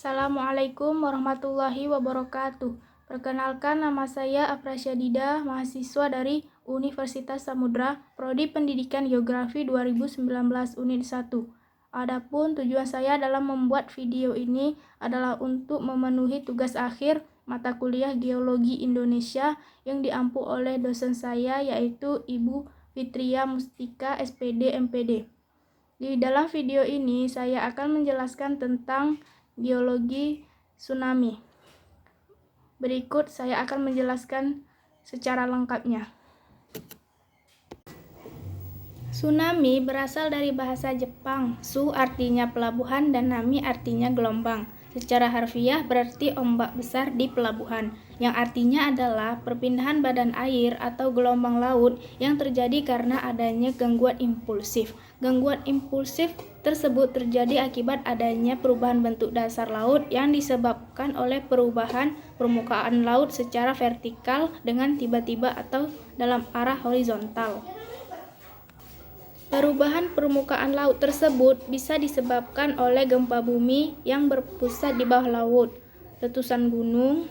Assalamualaikum warahmatullahi wabarakatuh. Perkenalkan, nama saya Aprasyadydah, mahasiswa dari Universitas Samudra, Prodi Pendidikan Geografi 2019 Unit 1. Adapun tujuan saya dalam membuat video ini adalah untuk memenuhi tugas akhir mata kuliah Geologi Indonesia yang diampu oleh dosen saya, yaitu Ibu Fitria Mustika, SPD, MPD. Di dalam video ini saya akan menjelaskan tentang geologi tsunami. Berikut saya akan menjelaskan secara lengkapnya. Tsunami berasal dari bahasa Jepang. Su artinya pelabuhan dan nami artinya gelombang. Secara harfiah berarti ombak besar di pelabuhan, yang artinya adalah perpindahan badan air atau gelombang laut yang terjadi karena adanya gangguan impulsif. Gangguan impulsif tersebut terjadi akibat adanya perubahan bentuk dasar laut yang disebabkan oleh perubahan permukaan laut secara vertikal dengan tiba-tiba atau dalam arah horizontal. Perubahan permukaan laut tersebut bisa disebabkan oleh gempa bumi yang berpusat di bawah laut, letusan gunung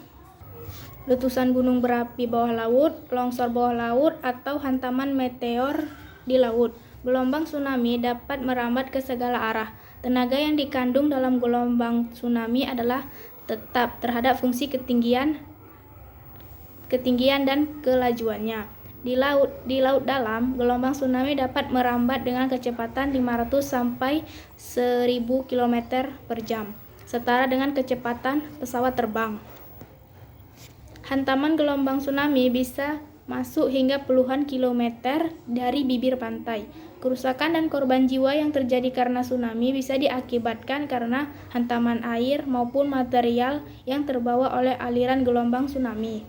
berapi bawah laut, longsor bawah laut, atau hantaman meteor di laut. Gelombang tsunami dapat merambat ke segala arah. Tenaga yang dikandung dalam gelombang tsunami adalah tetap terhadap fungsi ketinggian dan kelajuannya. Di laut dalam, gelombang tsunami dapat merambat dengan kecepatan 500 sampai 1000 km per jam, setara dengan kecepatan pesawat terbang. Hantaman gelombang tsunami bisa masuk hingga puluhan kilometer dari bibir pantai. Kerusakan dan korban jiwa yang terjadi karena tsunami bisa diakibatkan karena hantaman air maupun material yang terbawa oleh aliran gelombang tsunami.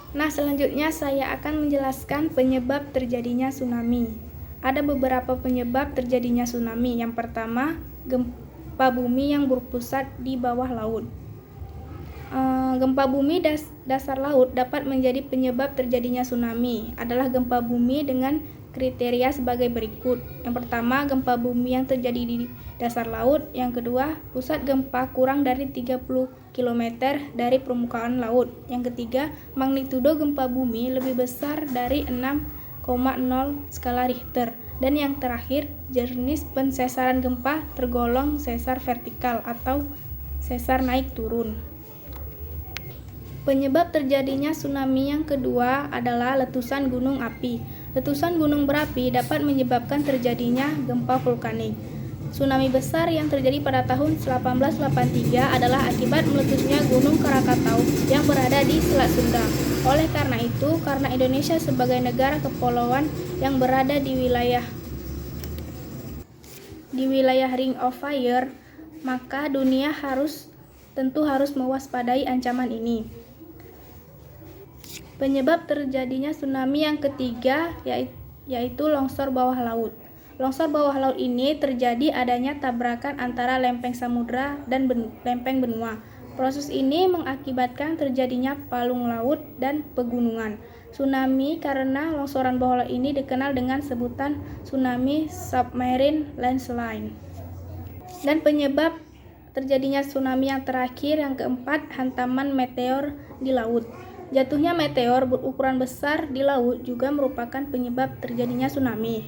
Nah, selanjutnya saya akan menjelaskan penyebab terjadinya tsunami. Ada beberapa penyebab terjadinya tsunami. Yang pertama, gempa bumi yang berpusat di bawah laut. Gempa bumi dasar laut dapat menjadi penyebab terjadinya tsunami. Adalah gempa bumi dengan kriteria sebagai berikut. Yang pertama, gempa bumi yang terjadi di dasar laut. Yang kedua, pusat gempa kurang dari 30 km dari permukaan laut. Yang ketiga, magnitudo gempa bumi lebih besar dari 6,0 skala Richter. Dan yang terakhir, jenis pensesaran gempa tergolong sesar vertikal atau sesar naik turun. Penyebab terjadinya tsunami yang kedua adalah letusan gunung api. Letusan gunung berapi dapat menyebabkan terjadinya gempa vulkanik. Tsunami besar yang terjadi pada tahun 1883 adalah akibat meletusnya Gunung Krakatau yang berada di Selat Sunda. Oleh karena itu, karena Indonesia sebagai negara kepulauan yang berada di wilayah Ring of Fire, maka dunia tentu harus mewaspadai ancaman ini. Penyebab terjadinya tsunami yang ketiga yaitu longsor bawah laut. Longsor bawah laut ini terjadi adanya tabrakan antara lempeng samudra dan lempeng benua. Proses ini mengakibatkan terjadinya palung laut dan pegunungan. Tsunami karena longsoran bawah laut ini dikenal dengan sebutan tsunami submarine landslide. Dan penyebab terjadinya tsunami yang terakhir, yang keempat, hantaman meteor di laut. Jatuhnya meteor berukuran besar di laut juga merupakan penyebab terjadinya tsunami.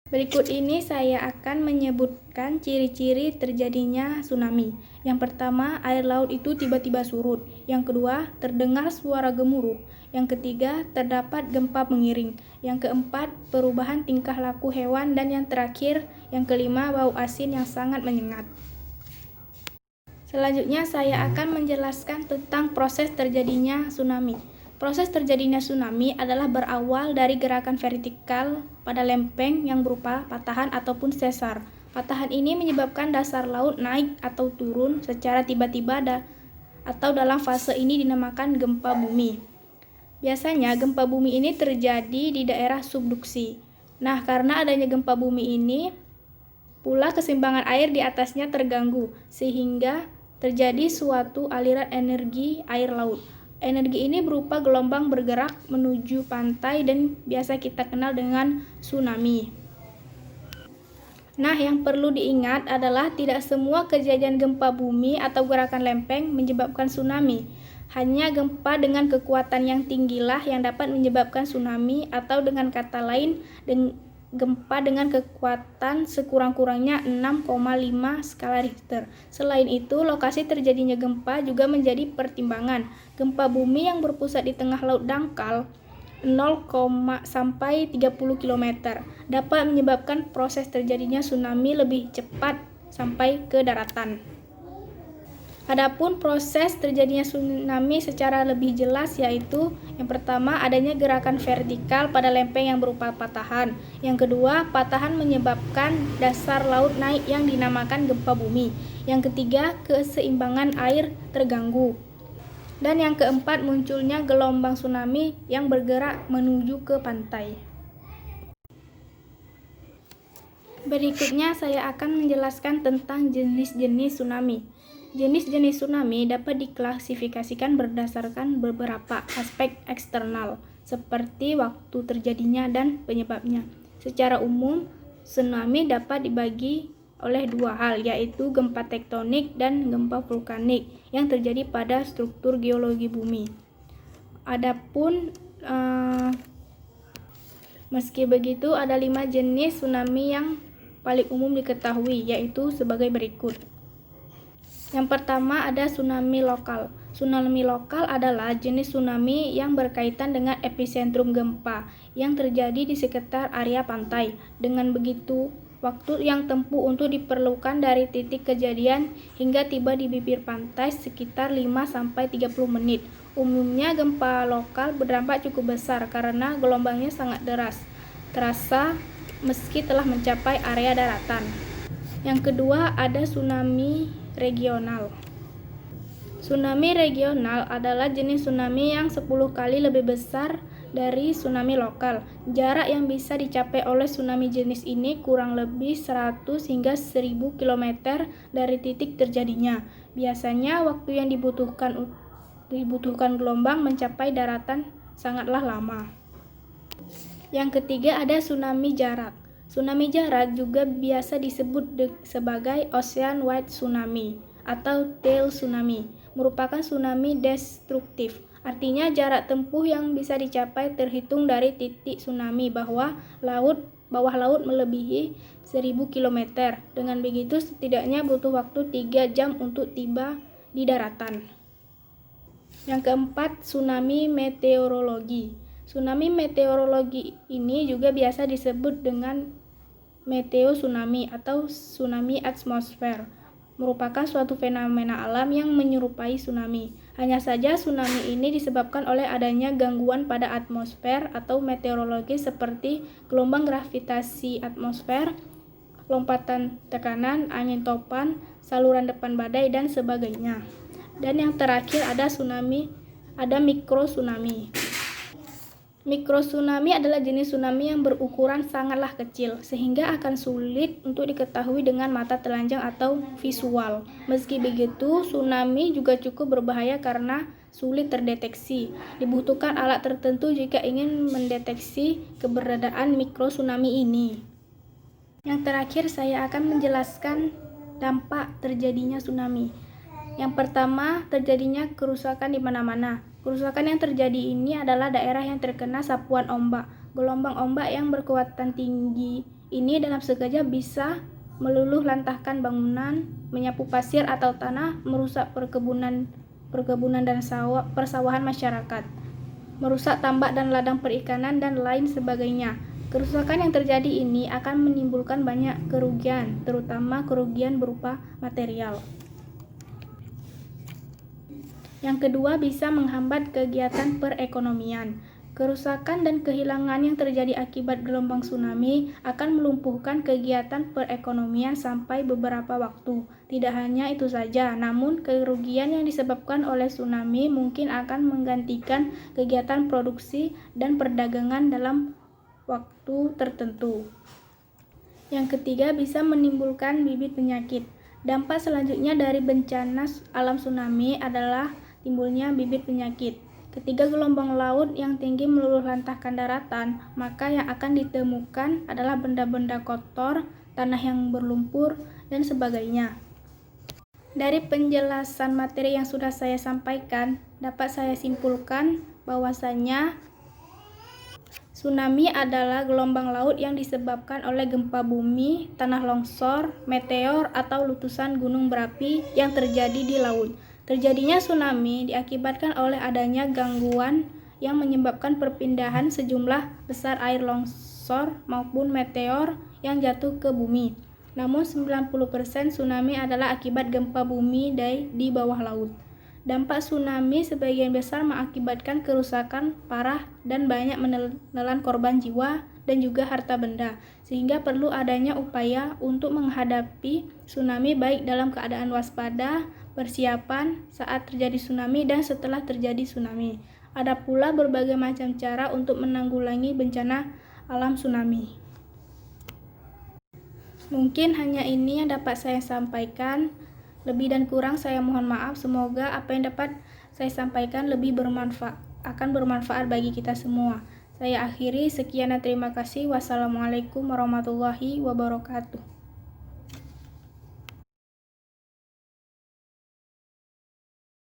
Berikut ini saya akan menyebutkan ciri-ciri terjadinya tsunami. Yang pertama, air laut itu tiba-tiba surut. Yang kedua, terdengar suara gemuruh. Yang ketiga, terdapat gempa mengiring. Yang keempat, perubahan tingkah laku hewan. Dan yang terakhir, yang kelima, bau asin yang sangat menyengat. Selanjutnya saya akan menjelaskan tentang proses terjadinya tsunami. Proses terjadinya tsunami adalah berawal dari gerakan vertikal pada lempeng yang berupa patahan ataupun sesar. Patahan ini menyebabkan dasar laut naik atau turun secara tiba-tiba atau dalam fase ini dinamakan gempa bumi. Biasanya gempa bumi ini terjadi di daerah subduksi. Nah, karena adanya gempa bumi ini, pula keseimbangan air di atasnya terganggu, sehingga terjadi suatu aliran energi air laut. Energi ini berupa gelombang bergerak menuju pantai dan biasa kita kenal dengan tsunami. Nah, yang perlu diingat adalah tidak semua kejadian gempa bumi atau gerakan lempeng menyebabkan tsunami. Hanya gempa dengan kekuatan yang tinggilah yang dapat menyebabkan tsunami, atau dengan kata lain, gempa dengan kekuatan sekurang-kurangnya 6,5 skala Richter. Selain itu, lokasi terjadinya gempa juga menjadi pertimbangan. Gempa bumi yang berpusat di tengah laut dangkal 0, sampai 30 km dapat menyebabkan proses terjadinya tsunami lebih cepat sampai ke daratan. Adapun proses terjadinya tsunami secara lebih jelas yaitu yang pertama adanya gerakan vertikal pada lempeng yang berupa patahan. Yang kedua, patahan menyebabkan dasar laut naik yang dinamakan gempa bumi. Yang ketiga, keseimbangan air terganggu. Dan yang keempat, munculnya gelombang tsunami yang bergerak menuju ke pantai. Berikutnya saya akan menjelaskan tentang jenis-jenis tsunami. Jenis-jenis tsunami dapat diklasifikasikan berdasarkan beberapa aspek eksternal, seperti waktu terjadinya dan penyebabnya. Secara umum, tsunami dapat dibagi oleh dua hal, yaitu gempa tektonik dan gempa vulkanik yang terjadi pada struktur geologi bumi. Adapun meski begitu, ada 5 jenis tsunami yang paling umum diketahui, yaitu sebagai berikut. Yang pertama ada tsunami lokal. Tsunami lokal adalah jenis tsunami yang berkaitan dengan epicentrum gempa yang terjadi di sekitar area pantai. Dengan begitu, waktu yang tempuh untuk diperlukan dari titik kejadian hingga tiba di bibir pantai sekitar 5-30 menit. Umumnya gempa lokal berdampak cukup besar karena gelombangnya sangat deras, terasa meski telah mencapai area daratan. Yang kedua ada tsunami regional. Tsunami regional adalah jenis tsunami yang 10 kali lebih besar dari tsunami lokal. Jarak yang bisa dicapai oleh tsunami jenis ini kurang lebih 100 hingga 1000 km dari titik terjadinya. Biasanya waktu yang dibutuhkan gelombang mencapai daratan sangatlah lama. Yang ketiga ada tsunami jarak. Tsunami jarak juga biasa disebut sebagai ocean wide tsunami atau tail tsunami, merupakan tsunami destruktif. Artinya jarak tempuh yang bisa dicapai terhitung dari titik tsunami bawah laut melebihi 1000 km. Dengan begitu setidaknya butuh waktu 3 jam untuk tiba di daratan. Yang keempat, tsunami meteorologi. Tsunami meteorologi ini juga biasa disebut dengan meteo tsunami atau tsunami atmosfer, merupakan suatu fenomena alam yang menyerupai tsunami. Hanya saja tsunami ini disebabkan oleh adanya gangguan pada atmosfer atau meteorologi seperti gelombang gravitasi atmosfer, lompatan tekanan, angin topan, saluran depan badai, dan sebagainya. Dan yang terakhir ada mikrotsunami. Mikrotsunami adalah jenis tsunami yang berukuran sangatlah kecil, sehingga akan sulit untuk diketahui dengan mata telanjang atau visual. Meski begitu, tsunami juga cukup berbahaya karena sulit terdeteksi. Dibutuhkan alat tertentu jika ingin mendeteksi keberadaan mikrotsunami ini. Yang terakhir, saya akan menjelaskan dampak terjadinya tsunami. Yang pertama, terjadinya kerusakan di mana-mana. Kerusakan yang terjadi ini adalah daerah yang terkena sapuan ombak. Gelombang ombak yang berkekuatan tinggi ini dalam sekejap bisa meluluh lantahkan bangunan, menyapu pasir atau tanah, merusak perkebunan dan persawahan masyarakat, merusak tambak dan ladang perikanan, dan lain sebagainya. Kerusakan yang terjadi ini akan menimbulkan banyak kerugian, terutama kerugian berupa material. Yang kedua, bisa menghambat kegiatan perekonomian. Kerusakan dan kehilangan yang terjadi akibat gelombang tsunami akan melumpuhkan kegiatan perekonomian sampai beberapa waktu. Tidak hanya itu saja, namun kerugian yang disebabkan oleh tsunami mungkin akan menggantikan kegiatan produksi dan perdagangan dalam waktu tertentu. Yang ketiga, bisa menimbulkan bibit penyakit. Dampak selanjutnya dari bencana alam tsunami adalah timbulnya bibit penyakit. Ketika gelombang laut yang tinggi meluluh lantahkan daratan, maka yang akan ditemukan adalah benda-benda kotor tanah yang berlumpur, dan sebagainya. Dari penjelasan materi yang sudah saya sampaikan, dapat saya simpulkan bahwasanya tsunami adalah gelombang laut yang disebabkan oleh gempa bumi, tanah longsor, meteor, atau letusan gunung berapi yang terjadi di laut. Terjadinya tsunami diakibatkan oleh adanya gangguan yang menyebabkan perpindahan sejumlah besar air longsor maupun meteor yang jatuh ke bumi. Namun 90% tsunami adalah akibat gempa bumi di bawah laut. Dampak tsunami sebagian besar mengakibatkan kerusakan parah dan banyak menelan korban jiwa dan juga harta benda, sehingga perlu adanya upaya untuk menghadapi tsunami baik dalam keadaan waspada, persiapan saat terjadi tsunami, dan setelah terjadi tsunami. Ada pula berbagai macam cara untuk menanggulangi bencana alam tsunami. Mungkin hanya ini yang dapat saya sampaikan. Lebih dan kurang saya mohon maaf. Semoga apa yang dapat saya sampaikan akan bermanfaat bagi kita semua. Saya akhiri, sekian dan terima kasih. Wassalamualaikum warahmatullahi wabarakatuh.